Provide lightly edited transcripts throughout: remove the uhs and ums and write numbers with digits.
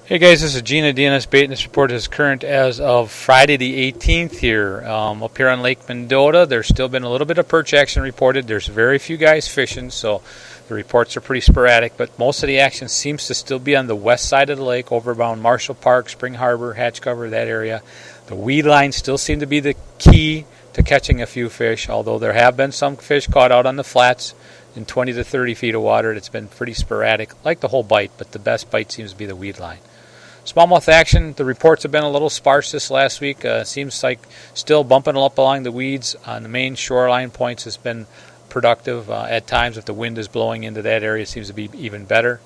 Hey guys, this is Gina, DNS Bait, and this report is current as of Friday the 18th here. Up here on Lake Mendota, there's still been a little bit of perch action reported. There's very few guys fishing, so the reports are pretty sporadic, but most of the action seems to still be on the west side of the lake, over around Marshall Park, Spring Harbor, Hatch Cover, that area. The weed lines still seem to be the key to catching a few fish, although there have been some fish caught out on the flats in 20 to 30 feet of water. It's been pretty sporadic, like the whole bite, but the best bite seems to be the weed line. Smallmouth action, the reports have been a little sparse this last week. Seems like still bumping up along the weeds on the main shoreline points has been productive. At times, if the wind is blowing into that area, it seems to be even better.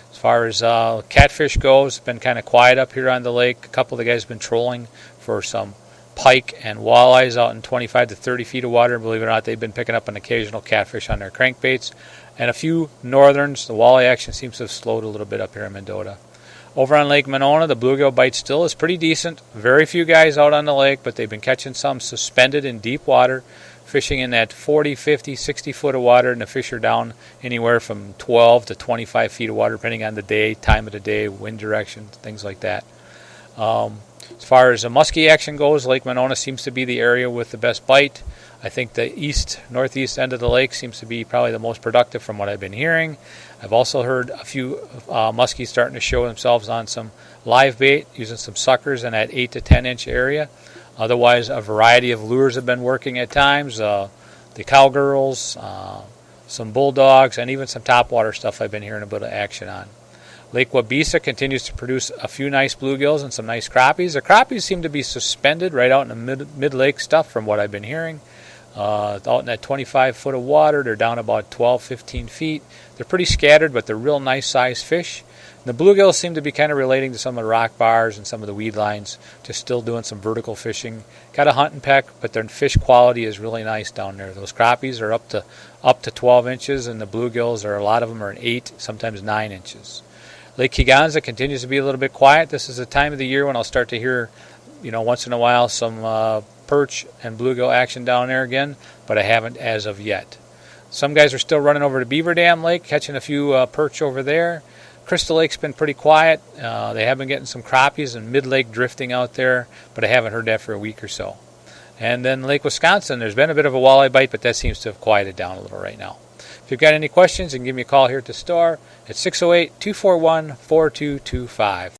As far as catfish goes, it's been kind of quiet up here on the lake. A couple of the guys have been trolling for some pike and walleyes out in 25 to 30 feet of water. Believe it or not, they've been picking up an occasional catfish on their crankbaits. And a few northerns. The walleye action seems to have slowed a little bit up here in Mendota. Over on Lake Monona, the bluegill bite still is pretty decent. Very few guys out on the lake, but they've been catching some suspended in deep water, fishing in that 40, 50, 60 foot of water, and the fish are down anywhere from 12 to 25 feet of water, depending on the day, time of the day, wind direction, things like that. As far as the muskie action goes, Lake Monona seems to be the area with the best bite. I think the northeast end of the lake seems to be probably the most productive from what I've been hearing. I've also heard a few muskies starting to show themselves on some live bait, using some suckers in that 8 to 10 inch area. Otherwise, a variety of lures have been working at times. The cowgirls, some bulldogs, and even some topwater stuff I've been hearing a bit of action on. Lake Wabeesa continues to produce a few nice bluegills and some nice crappies. The crappies seem to be suspended right out in the mid-lake stuff from what I've been hearing. Out in that 25 foot of water, they're down about 12, 15 feet. They're pretty scattered, but they're real nice sized fish. And the bluegills seem to be kind of relating to some of the rock bars and some of the weed lines, just still doing some vertical fishing. Got a hunt and peck, but their fish quality is really nice down there. Those crappies are up to 12 inches, and the bluegills a lot of them are 8, sometimes 9 inches. Lake Kegonsa continues to be a little bit quiet. This is the time of the year when I'll start to hear, once in a while some perch and bluegill action down there again, but I haven't as of yet. Some guys are still running over to Beaver Dam Lake, catching a few perch over there. Crystal Lake's been pretty quiet. They have been getting some crappies and mid-lake drifting out there, but I haven't heard that for a week or so. And then Lake Wisconsin, there's been a bit of a walleye bite, but that seems to have quieted down a little right now. If you've got any questions, you can give me a call here at the store at 608-241-4225.